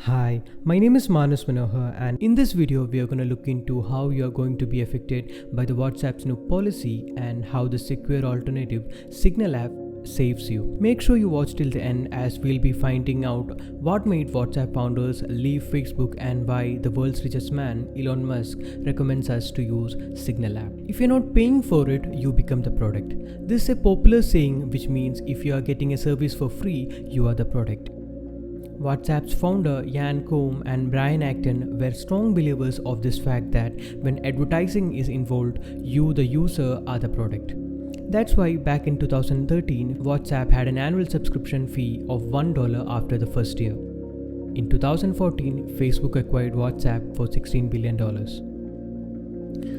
Hi, my name is Manas Manohar, and in this video we are going to look into how you are going to be affected by the WhatsApp's new policy and how the secure alternative Signal app saves you. Make sure you watch till the end as we'll be finding out what made WhatsApp founders leave Facebook and why the world's richest man, Elon Musk, recommends us to use Signal app. If you're not paying for it, you become the product. This is a popular saying which means if you are getting a service for free, you are the product. WhatsApp's founder Yan Koum and Brian Acton were strong believers of this fact that when advertising is involved, you, the user, are the product. That's why back in 2013, WhatsApp had an annual subscription fee of $1 after the first year. In 2014, Facebook acquired WhatsApp for $16 billion.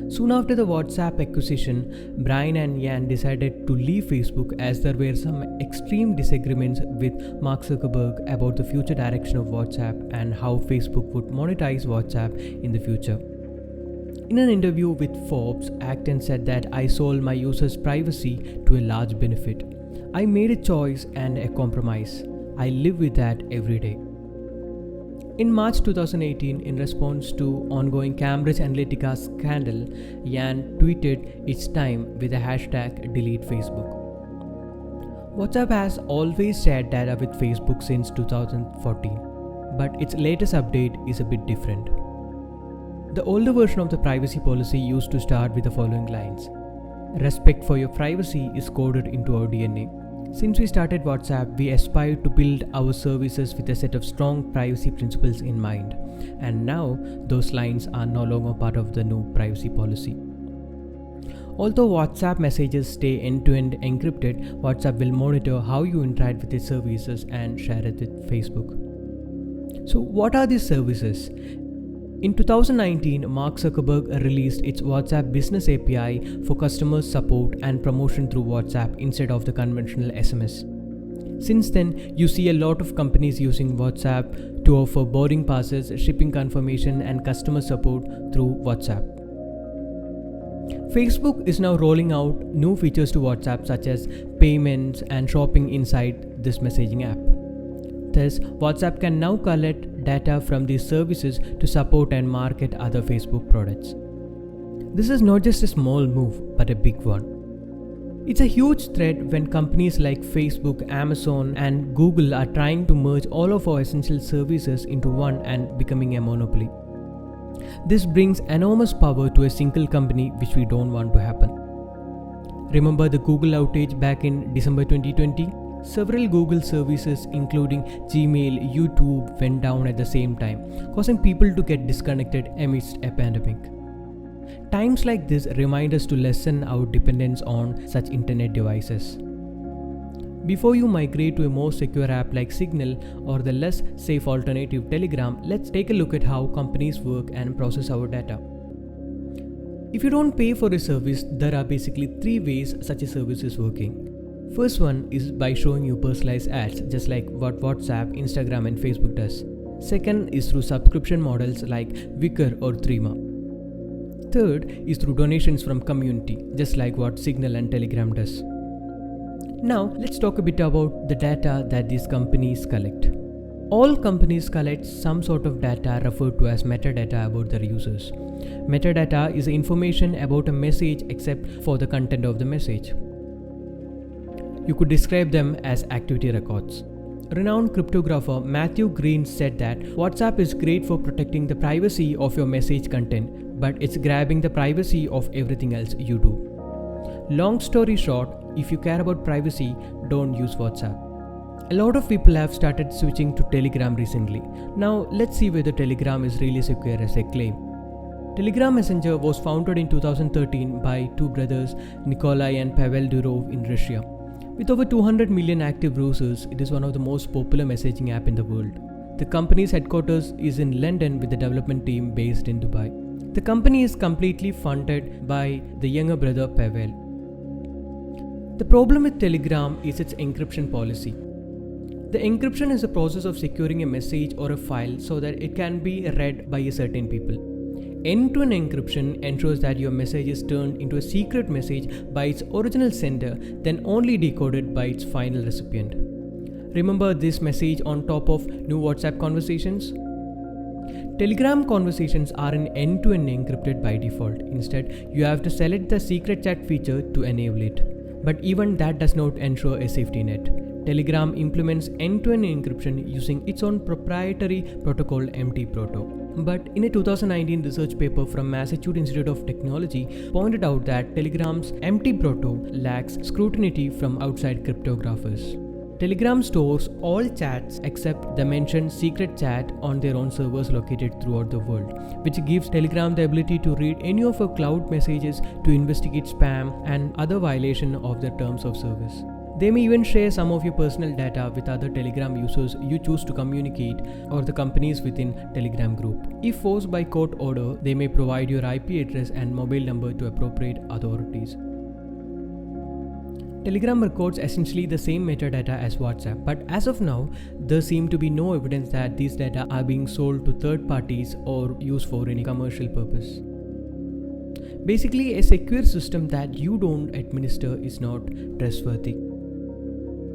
Soon after the WhatsApp acquisition, Brian and Yan decided to leave Facebook as there were some extreme disagreements with Mark Zuckerberg about the future direction of WhatsApp and how Facebook would monetize WhatsApp in the future. In an interview with Forbes, Acton said that I sold my users' privacy to a large benefit. I made a choice and a compromise. I live with that every day. In March 2018, in response to ongoing Cambridge Analytica scandal, Yan tweeted its time with the hashtag #DeleteFacebook. WhatsApp has always shared data with Facebook since 2014, but its latest update is a bit different. The older version of the privacy policy used to start with the following lines: "Respect for your privacy is coded into our DNA. Since we started WhatsApp, we aspired to build our services with a set of strong privacy principles in mind. And now, those lines are no longer part of the new privacy policy." Although WhatsApp messages stay end-to-end encrypted, WhatsApp will monitor how you interact with its services and share it with Facebook. So, what are these services? In 2019, Mark Zuckerberg released its WhatsApp Business API for customer support and promotion through WhatsApp instead of the conventional SMS. Since then, you see a lot of companies using WhatsApp to offer boarding passes, shipping confirmation, and customer support through WhatsApp. Facebook is now rolling out new features to WhatsApp such as payments and shopping inside this messaging app. Thus, WhatsApp can now collect data from these services to support and market other Facebook products. This is not just a small move, but a big one. It's a huge threat when companies like Facebook, Amazon, and Google are trying to merge all of our essential services into one and becoming a monopoly. This brings enormous power to a single company, which we don't want to happen. Remember the Google outage back in December 2020? Several Google services including Gmail, YouTube went down at the same time, causing people to get disconnected amidst a pandemic. Times like this remind us to lessen our dependence on such internet devices. Before you migrate to a more secure app like Signal or the less safe alternative Telegram, let's take a look at how companies work and process our data. If you don't pay for a service, there are basically three ways such a service is working. First one is by showing you personalized ads, just like what WhatsApp, Instagram, and Facebook does. Second is through subscription models like Wickr or Threema. Third is through donations from community, just like what Signal and Telegram does. Now, let's talk a bit about the data that these companies collect. All companies collect some sort of data referred to as metadata about their users. Metadata is information about a message except for the content of the message. You could describe them as activity records. Renowned cryptographer Matthew Green said that WhatsApp is great for protecting the privacy of your message content, but it's grabbing the privacy of everything else you do. Long story short, if you care about privacy, don't use WhatsApp. A lot of people have started switching to Telegram recently. Now, let's see whether Telegram is really secure as they claim. Telegram Messenger was founded in 2013 by two brothers, Nikolai and Pavel Durov in Russia. With over 200 million active users, it is one of the most popular messaging app in the world. The company's headquarters is in London with the development team based in Dubai. The company is completely funded by the younger brother Pavel. The problem with Telegram is its encryption policy. The encryption is the process of securing a message or a file so that it can be read by a certain people. End-to-end encryption ensures that your message is turned into a secret message by its original sender, then only decoded by its final recipient. Remember this message on top of new WhatsApp conversations? Telegram conversations aren't end-to-end encrypted by default. Instead, you have to select the secret chat feature to enable it. But even that does not ensure a safety net. Telegram implements end-to-end encryption using its own proprietary protocol MT-Proto. But in a 2019 research paper from Massachusetts Institute of Technology pointed out that Telegram's MT-Proto lacks scrutiny from outside cryptographers. Telegram stores all chats except the mentioned secret chat on their own servers located throughout the world, which gives Telegram the ability to read any of your cloud messages to investigate spam and other violation of their terms of service. They may even share some of your personal data with other Telegram users you choose to communicate or the companies within Telegram group. If forced by court order, they may provide your IP address and mobile number to appropriate authorities. Telegram records essentially the same metadata as WhatsApp, but as of now, there seems to be no evidence that these data are being sold to third parties or used for any commercial purpose. Basically, a secure system that you don't administer is not trustworthy.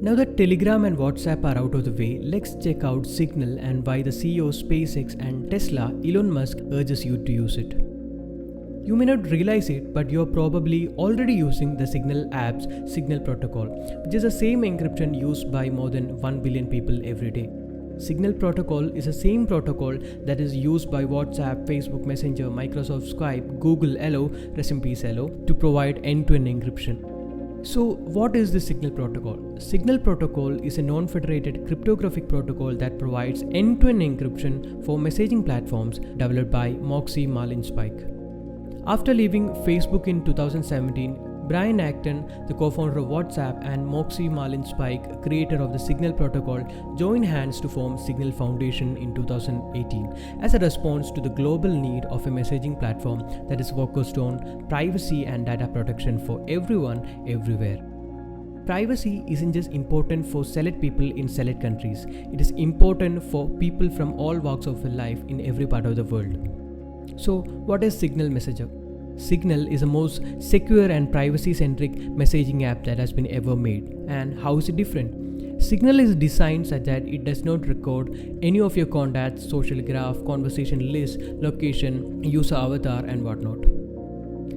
Now that Telegram and WhatsApp are out of the way, let's check out Signal and why the CEO of SpaceX and Tesla, Elon Musk, urges you to use it. You may not realize it, but you're probably already using the Signal app's Signal protocol, which is the same encryption used by more than 1 billion people every day. Signal protocol is the same protocol that is used by WhatsApp, Facebook Messenger, Microsoft Skype, Google Hello, rest in peace Hello, to provide end-to-end encryption. So what is the Signal protocol? Signal protocol is a non-federated cryptographic protocol that provides end-to-end encryption for messaging platforms developed by Moxie Marlinspike. After leaving Facebook in 2017, Brian Acton, the co-founder of WhatsApp, and Moxie Marlinspike, creator of the Signal protocol, joined hands to form Signal Foundation in 2018 as a response to the global need of a messaging platform that is focused on privacy and data protection for everyone, everywhere. Privacy isn't just important for select people in select countries, it is important for people from all walks of life in every part of the world. So, what is Signal Messenger? Signal is the most secure and privacy-centric messaging app that has been ever made. And how is it different? Signal is designed such that it does not record any of your contacts, social graph, conversation list, location, user avatar, and whatnot.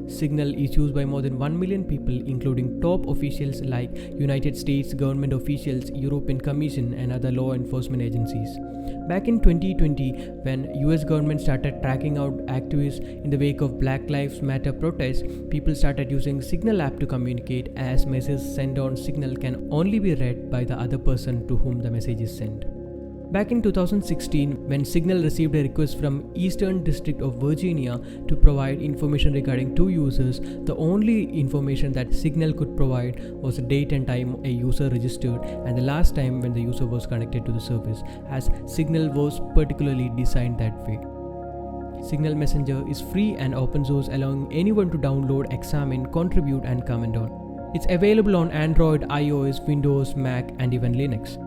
Signal is used by more than 1 million people, including top officials like United States government officials, European Commission, and other law enforcement agencies. Back in 2020, when US government started tracking out activists in the wake of Black Lives Matter protests, people started using Signal app to communicate, as messages sent on Signal can only be read by the other person to whom the message is sent. Back in 2016, when Signal received a request from Eastern District of Virginia to provide information regarding two users, the only information that Signal could provide was the date and time a user registered and the last time when the user was connected to the service, as Signal was particularly designed that way. Signal Messenger is free and open source, allowing anyone to download, examine, contribute, and comment on. It's available on Android, iOS, Windows, Mac, and even Linux.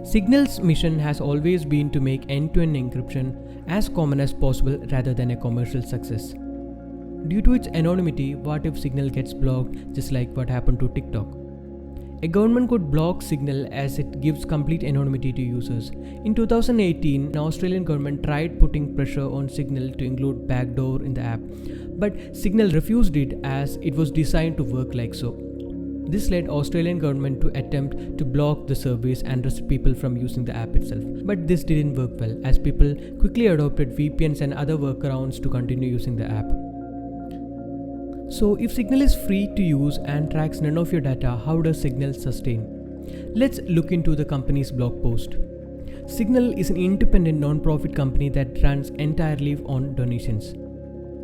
Signal's mission has always been to make end-to-end encryption as common as possible rather than a commercial success. Due to its anonymity, what if Signal gets blocked, just like what happened to TikTok? A government could block Signal as it gives complete anonymity to users. In 2018, an Australian government tried putting pressure on Signal to include backdoor in the app, but Signal refused it as it was designed to work like so. This led Australian government to attempt to block the service and restrict people from using the app itself. But this didn't work well, as people quickly adopted VPNs and other workarounds to continue using the app. So if Signal is free to use and tracks none of your data, how does Signal sustain? Let's look into the company's blog post. Signal is an independent non-profit company that runs entirely on donations.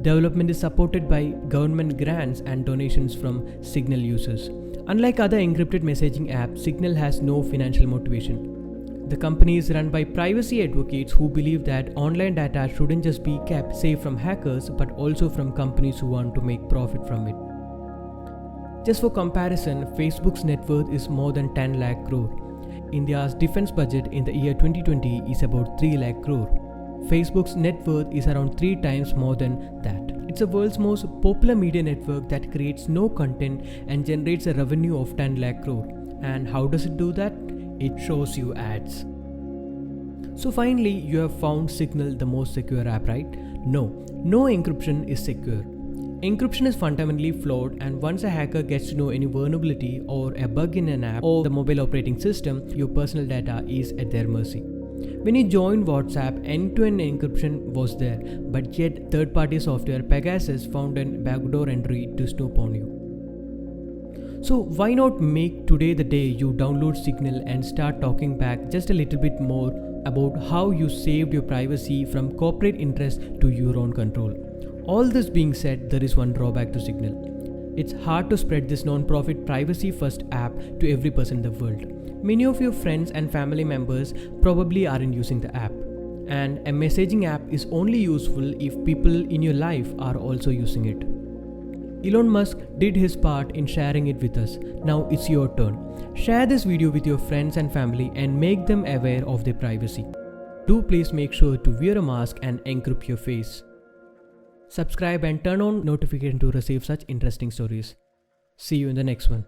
Development is supported by government grants and donations from Signal users. Unlike other encrypted messaging apps, Signal has no financial motivation. The company is run by privacy advocates who believe that online data shouldn't just be kept safe from hackers, but also from companies who want to make profit from it. Just for comparison, Facebook's net worth is more than 10 lakh crore. India's defense budget in the year 2020 is about 3 lakh crore. Facebook's net worth is around 3 times more than that. It's the world's most popular media network that creates no content and generates a revenue of 10 lakh crore. And how does it do that? It shows you ads. So finally, you have found Signal the most secure app, right? No encryption is secure. Encryption is fundamentally flawed, and once a hacker gets to know any vulnerability or a bug in an app or the mobile operating system, your personal data is at their mercy. When you joined WhatsApp, end-to-end encryption was there, but yet third-party software Pegasus found a backdoor entry to snoop on you. So why not make today the day you download Signal and start talking back just a little bit more about how you saved your privacy from corporate interest to your own control. All this being said, there is one drawback to Signal. It's hard to spread this non-profit privacy-first app to every person in the world. Many of your friends and family members probably aren't using the app. And a messaging app is only useful if people in your life are also using it. Elon Musk did his part in sharing it with us. Now it's your turn. Share this video with your friends and family and make them aware of their privacy. Do please make sure to wear a mask and encrypt your face. Subscribe and turn on notifications to receive such interesting stories. See you in the next one.